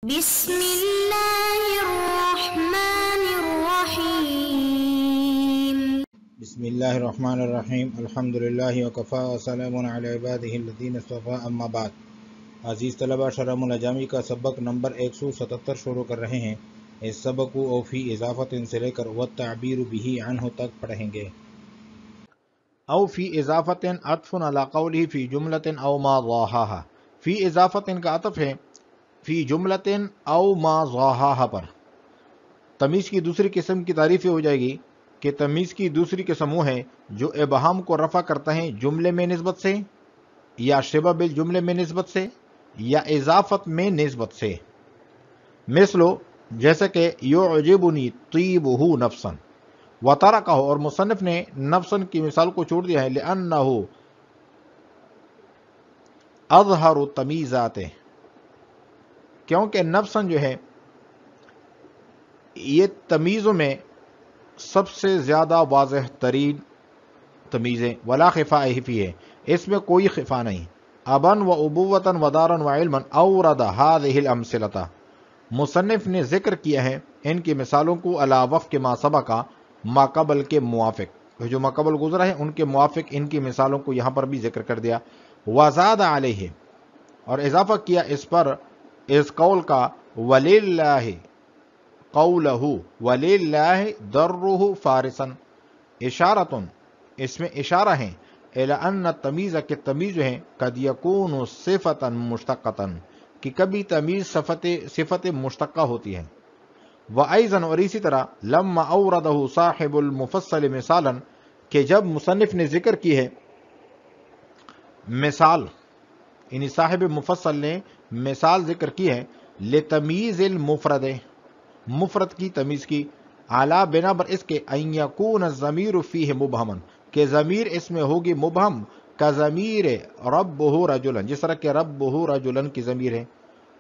بسم اللہ الرحمن الرحیم بسم اللہ الرحمن الرحیم الحمدللہ وکفا وسلام علی عبادہ الذین اصطفیٰ اما بعد۔ عزیز طلبہ، شرح ملجامی کا سبق نمبر 177 شروع کر رہے ہیں۔ اس سبق کو او فی اضافت سے لے کر والتعبیر بہ عنہ تک پڑھیں گے۔ او فی اضافت عطف علی قولہ فی جملۃ او ما ضاہاہا۔ فی اضافت کا عطف ہے فی جملۃ او ما ضاہاہا پر۔ تمیز کی دوسری قسم کی تعریف ہو جائے گی کہ تمیز کی دوسری قسم وہ ہے جو ابہام کو رفع کرتا ہے جملے میں نسبت سے، یا شبہ بالجملے میں نسبت سے، یا اضافت میں نسبت سے۔ مثلو جیسا کہ یعجبنی طیبہ نفسا، وترکہ، اور مصنف نے نفسا کی مثال کو چھوڑ دیا ہے لأنہ اظہر تمیزات، کیونکہ نفسا جو ہے یہ تمیزوں میں سب سے زیادہ واضح ترین تمیز ہے۔ ولا خفاء فیہ، اس میں کوئی خفا نہیں۔ ابن و ابوۃ و دارا و علما اورد هذه الامثلۃ، مصنف نے ذکر کیا ہے ان کی مثالوں کو علی وفق ما سبق، ما قبل کے موافق، جو ما قبل گزرا ہے ان کے موافق ان کی مثالوں کو یہاں پر بھی ذکر کر دیا۔ وزاد علیہ، اور اضافہ کیا اس پر اس قول کا وللہ قولہ وللہ درہ فارسا، اشارۃ، اس میں اشارہ ہے الی ان التمیز، کہ تمیز جو ہے قد یکون صفۃ مشتقۃ، کہ کبھی تمیز صفت مشتقہ ہوتی ہے۔ وایضا، اور اسی طرح لما اوردہ صاحب المفصل مثالا، کہ جب مصنف نے ذکر کی ہے مثال، یعنی صاحب مفصل نے مثال ذکر کی ہے لتمیز المفرد، مفرد کی تمیز کی، اعلیٰ بنا بر اس کے ان یکون الضمیر فیہ مبہما، کہ ضمیر اس میں ہوگی مبہم، کا ضمیر ربہ رجلا، جس طرح کہ ربہ رجلا کی ضمیر ہے۔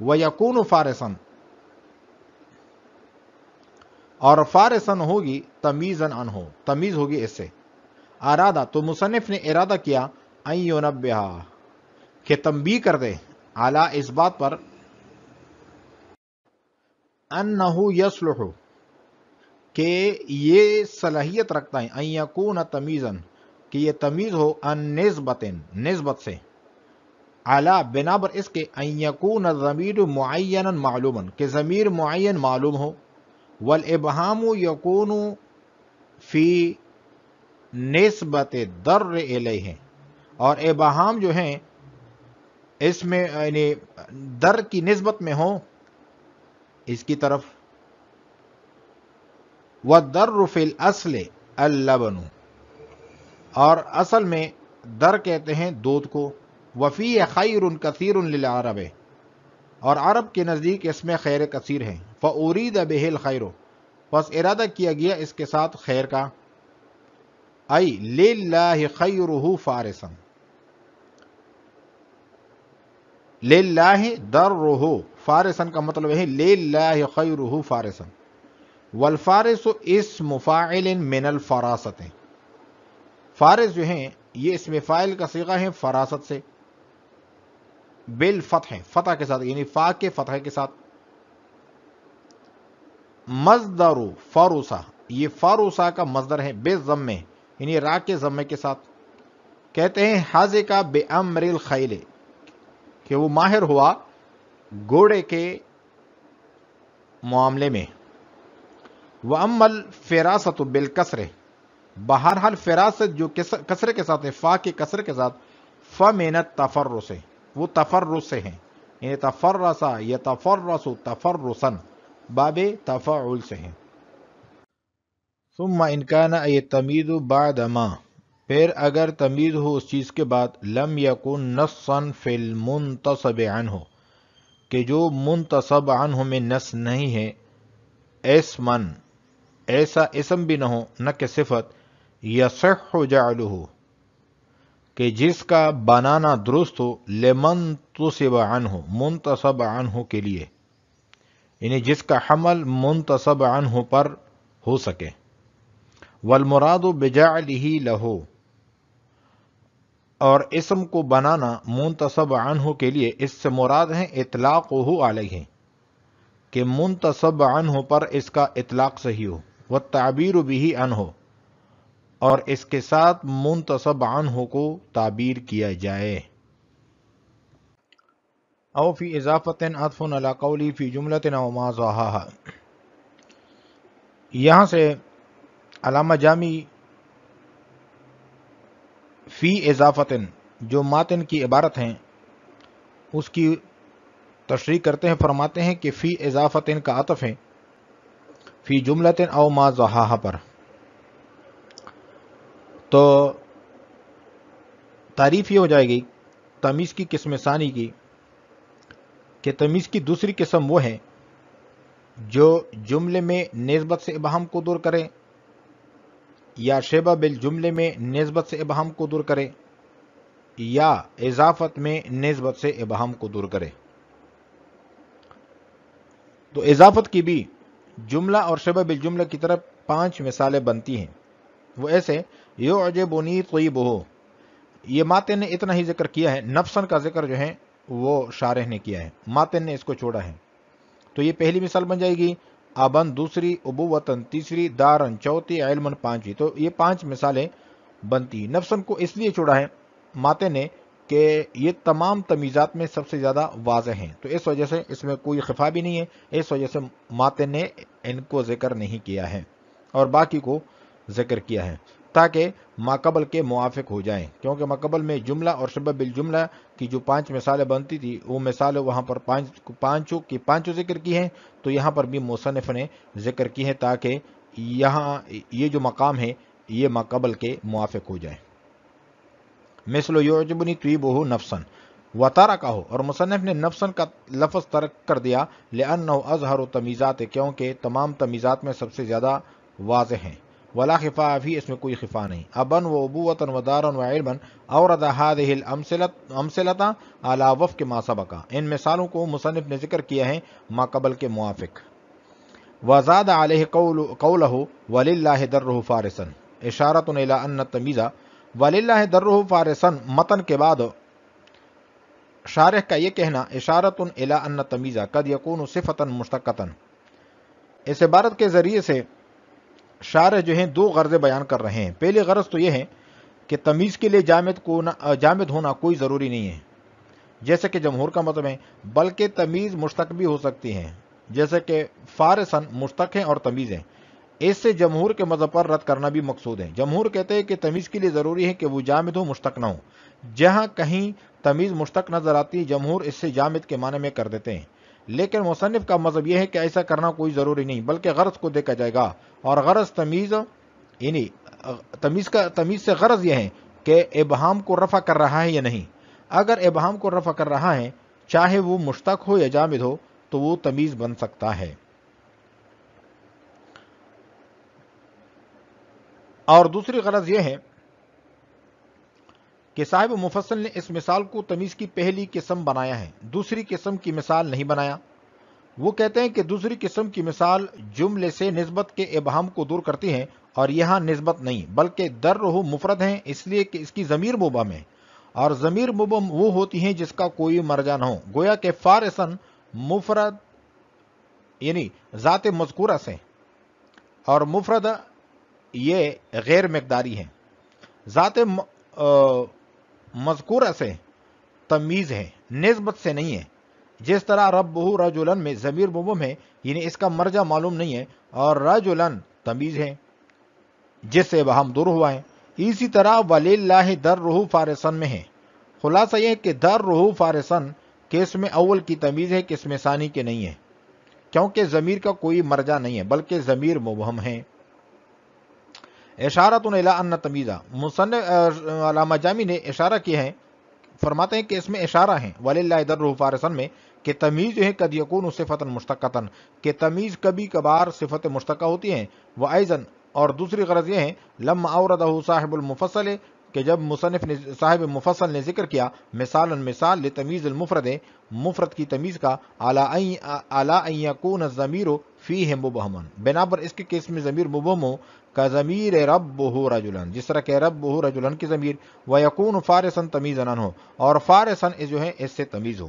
ویکون فارسا، اور فارسا ہوگی تمیزا عنہ، تمیز ہوگی اس سے۔ ارادہ، تو مصنف نے ارادہ کیا ان ینبہ، کہ تنبیہ کر دے، اعلیٰ اس بات پر انہ یصلح، کہ یہ صلاحیت رکھتا ہے ان یکون تمیزا، کہ یہ تمیز ہو ان نسبت، نسبت سے، اعلیٰ بنا بر اس کے ان یکون الضمیر معینا معلوما، کہ ضمیر معین معلوم ہو۔ والابہام یکون فی نسبت در الیہ، اور ابہام جو ہیں اس میں یعنی در کی نسبت میں ہو اس کی طرف۔ والدر فی الاصل اللبن، اور اصل میں در کہتے ہیں دودھ کو۔ وفی خیر کثیر للعرب، اور عرب کے نزدیک اس میں خیر کثیر ہے۔ فارید بہ الخیر، پس ارادہ کیا گیا اس کے ساتھ خیر کا۔ ای للہ خیرہ فارسا، للہ درہ فارسا کا مطلب ہے للہ خیرہ فارسا۔ والفارس اسم فاعل من الفراست، فارس جو ہیں یہ اسم فاعل کا صیغہ ہے فراست سے، بالفتح، فتح کے ساتھ، یعنی فا کے فتح کے ساتھ۔ مصدر فروسا، یہ فروسا کا مصدر ہے بالضم، یعنی را کے ضمے کے ساتھ۔ کہتے ہیں حاذق بامر الخیل، کہ وہ ماہر ہوا گھوڑے کے معاملے میں۔ وَأَمَّا الْفِرَاسَةُ بِالْكَسْرِ، بہرحال فراست جو کسرے کے ساتھ ہے، فا کے کسرے کے ساتھ، فَمِنَ التَّفَرُّسِ، وہ تفرس سے ہیں، یعنی تفرسا یتفرس تفرسا، باب تفاعل سے ہیں۔ ثم ان کان التمیز بعد ما، پھر اگر تمیز ہو اس چیز کے بعد، لم یکن نصا فی المنتصب عنہ، کہ جو منتصب عنہ میں نص نہیں ہے، اسمن، ایسا اسم بھی نہ ہو، نہ کہ صفت، یصح جعلہ، کہ جس کا بنانا درست ہو، لمنتصب عنہ، منتصب عنہ کے لیے، یعنی جس کا حمل منتصب عنہ پر ہو سکے۔ والمراد بجعلہ لہ، اور اسم کو بنانا منتصب عنہ کے لیے، اس سے مراد ہے اطلاقہ علیہ، کہ منتصب عنہ پر اس کا اطلاق صحیح ہو، والتعبیر بھی عنہ، اور اس کے ساتھ منتصب عنہ کو تعبیر کیا جائے۔ او فی اضافت عطف علی قولی فی جملۃ او ما ضاحاها، یہاں سے علامہ جامی فی اضافت جو ماتن کی عبارت ہیں اس کی تشریح کرتے ہیں، فرماتے ہیں کہ فی اضافت کا عطف ہے فی جملۃ او ما ضاحاها پر، تو تعریف یہ ہو جائے گی تمیز کی قسم ثانی کی کہ تمیز کی دوسری قسم وہ ہے جو جملے میں نسبت سے ابہام کو دور کرے یا شبہ بالجملے میں نسبت سے ابہام کو دور کرے یا اضافت میں نسبت سے ابہام کو دور کرے۔ تو اضافت کی بھی جملہ اور شبہ بالجملہ کی طرف 5 مثالیں بنتی ہیں، وہ ایسے یعجبنی طیبہ، یہ ماتن نے اتنا ہی ذکر کیا ہے، نفسن کا ذکر جو ہے وہ شارح نے کیا ہے، ماتن نے اس کو چھوڑا ہے، تو یہ پہلی مثال بن جائے گی، ابن دوسری، ابوتن تیسری، دارن چوتھی، علمن پانچویں، تو یہ 5 مثالیں بنتی۔ نفسن کو اس لیے چھوڑا ہے ماتن نے کہ یہ تمام تمیزات میں سب سے زیادہ واضح ہیں، تو اس وجہ سے اس میں کوئی خفا بھی نہیں ہے، اس وجہ سے ماتن نے ان کو ذکر نہیں کیا ہے اور باقی کو ذکر کیا ہے تاکہ ماقبل کے موافق ہو جائیں، کیونکہ ماقبل میں جملہ اور شبہ بالجملہ کی جو 5 مثالیں بنتی تھی وہ مثالیں وہاں پر پانچوں ذکر کی ہیں، تو یہاں پر بھی مصنف نے ذکر کی ہے تاکہ یہاں یہ جو مقام ہے یہ ماقبل کے موافق ہو جائے۔ مثل یعجبنی طیبہ نفسن وترکہ، اور مصنف نے نفسن کا لفظ ترک کر دیا لأنہ اظہر تمیزات، کیونکہ تمام تمیزات میں سب سے زیادہ واضح ہیں، ولا خفاء فی، اس میں کوئی خفا نہیں، ابن و ابوۃ و دارا و علما اورد هذه الامثلۃ علی وفق ما سبق، ان مثالوں کو مصنف نے ذکر کیا ہے ماقبل کے موافق۔ وزاد علیہ قولہ وللہ درہ فارسا، اشارۃ الی ان التمیز وللہ درہ فارسا، متن کے بعد شارح کا یہ کہنا اشارۃ الی ان التمیز قد یکون صفۃ مشتقۃ، اس عبارت کے ذریعے سے شارح جو ہیں 2 غرضیں بیان کر رہے ہیں۔ پہلی غرض تو یہ ہے کہ تمیز کے لیے جامد ہونا کوئی ضروری نہیں ہے، جیسے کہ جمہور کا مطلب ہے، بلکہ تمیز مشتق بھی ہو سکتی ہے، جیسے کہ فارسن مشتق ہے اور تمیز ہے، اس سے جمہور کے مذہب پر رد کرنا بھی مقصود ہے۔ جمہور کہتے ہیں کہ تمیز کے لیے ضروری ہے کہ وہ جامد ہو، مشتق نہ ہو، جہاں کہیں تمیز مشتق نظر آتی ہے جمہور اس سے جامد کے معنی میں کر دیتے ہیں، لیکن مصنف کا مذہب یہ ہے کہ ایسا کرنا کوئی ضروری نہیں، بلکہ غرض کو دیکھا جائے گا، اور غرض تمیز یعنی تمیز سے غرض یہ ہے کہ ابہام کو رفع کر رہا ہے یا نہیں، اگر ابہام کو رفع کر رہا ہے چاہے وہ مشتق ہو یا جامد ہو تو وہ تمیز بن سکتا ہے۔ اور دوسری غرض یہ ہے کہ صاحب مفصل نے اس مثال کو تمیز کی پہلی قسم بنایا ہے، دوسری قسم کی مثال نہیں بنایا۔ وہ کہتے ہیں کہ دوسری قسم کی مثال جملے سے نسبت کے ابہام کو دور کرتی ہے، اور یہاں نسبت نہیں بلکہ درہ مفرد ہیں، اس لیے کہ اس کی ضمیر مبہم ہے، اور ضمیر مبہم وہ ہوتی ہیں جس کا کوئی مرجع نہ ہو، گویا کہ فارسن مفرد یعنی ذات مذکورہ سے، اور مفرد یہ غیر مقداری ہے، ذات مذکورہ سے تمیز ہے، نسبت سے نہیں ہے، جس طرح ربہ رجلن میں ضمیر مبہم ہے، یعنی اس کا مرجع معلوم نہیں ہے، اور رجلن تمیز ہے جس سے ابہام دور ہوا ہے، اسی طرح وللہ درہ فارسن میں ہے۔ خلاصہ یہ کہ درہ فارسن قسم اول کی تمیز ہے، قسم ثانی کے نہیں ہے، کیونکہ ضمیر کا کوئی مرجع نہیں ہے بلکہ ضمیر مبہم ہے۔ اشارۃ الی ان تمیزہ، مصنف علامہ جامی نے اشارہ کیا ہے، فرماتے ہیں کہ اس میں اشارہ ہیں وللہ درہ فارسن میں کہ تمیز جو ہے قد یکون صفۃ مشتقۃ، کہ تمیز کبھی کبھار صفت مشتقہ ہوتی ہیں، وایضاً، اور دوسری غرض یہ ہے لما اوردہ صاحب المفصل، کہ جب مصنف نے صاحب مفصل نے ذکر کیا مثال لتمیز المفرد، مفرد کی تمیز کا علی ان یکون الضمیر فیہ مبہما، بنا پر اس کے کیس میں ضمیر مبہم ہو، کا ضمیر ربہ رجلن، جس طرح کہ ربہ رجلن کی ضمیر، ویکون فارسن تمیزا عنہ، اور فارسن جو ہے اس سے تمیز ہو۔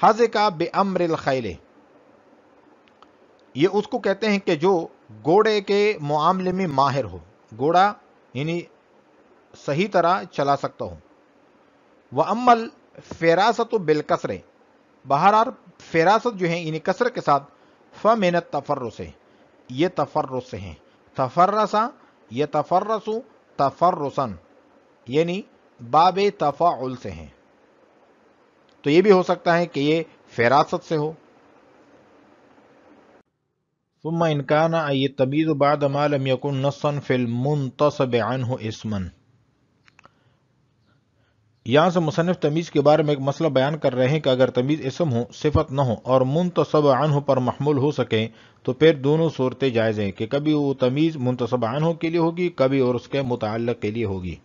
حذکا بامر الخیل، یہ اس کو کہتے ہیں کہ جو گھوڑے کے معاملے میں ماہر ہو، گھوڑا یعنی صحیح طرح چلا سکتا ہو. وَأَمَّا الْفِرَاسَةُ بِالْكَسْرِ، بہرحال فراست جو ہے یعنی کسر کے ساتھ، فَمِنَ التَّفَرُّسِ، یہ تفرس سے ہیں. تفرسا یتفرس تفرسن، یعنی باب تفاعل سے ہیں. تو یہ بھی ہو سکتا ہے کہ یہ فراست سے ہو. ثم ان كان اي التمييز بعد ما لم يكن نصا في المنتصب عنه اسما. یہاں سے مصنف تمیز کے بارے میں ایک مسئلہ بیان کر رہے ہیں کہ اگر تمیز اسم ہو، صفت نہ ہو اور منتصب عنہ پر محمول ہو سکے تو پھر دونوں صورتیں جائز ہیں کہ کبھی وہ تمیز منتصب عنہ کے لیے ہوگی، کبھی اور اس کے متعلق کے لیے ہوگی.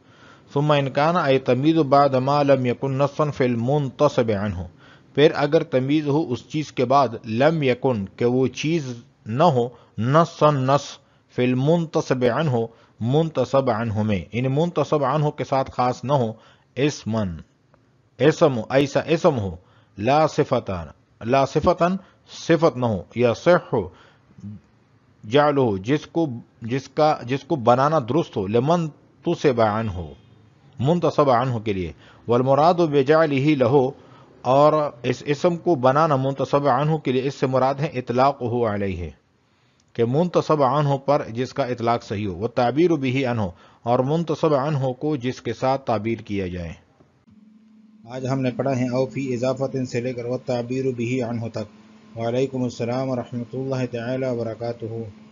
ثم ان كان اي تمیز بعد ما لم يكن نصا في المنتصب عنه، پھر اگر تمیز ہو اس چیز کے بعد لم یکن کہ وہ چیز نہ ہو، نصا نص فی المنتصب عنہ منتصب عنہ میں، یعنی منتصب عنہ کے ساتھ خاص نہ ہو، اسمن اسم ایسا اسم ہو، لا صفتن صفت نہ ہو، یا صح جعلہ جس کو بنانا درست ہو، لمنتصب عنہ منتصب عنہ کے لیے، والمراد بجعلہ لہو، اور اس اسم کو بنانا منتصب عنہ کے لیے اس سے مراد ہے اطلاقہ علیہ، کہ منتصب عنہ پر جس کا اطلاق صحیح ہو، والتعبیر بہ عنہ، اور منتصب عنہ کو جس کے ساتھ تعبیر کیا جائے. آج ہم نے پڑھا ہے او فی اضافت سے لے کر والتعبیر بہ عنہ تک. وعلیکم السلام ورحمۃ اللہ تعالی وبرکاتہ.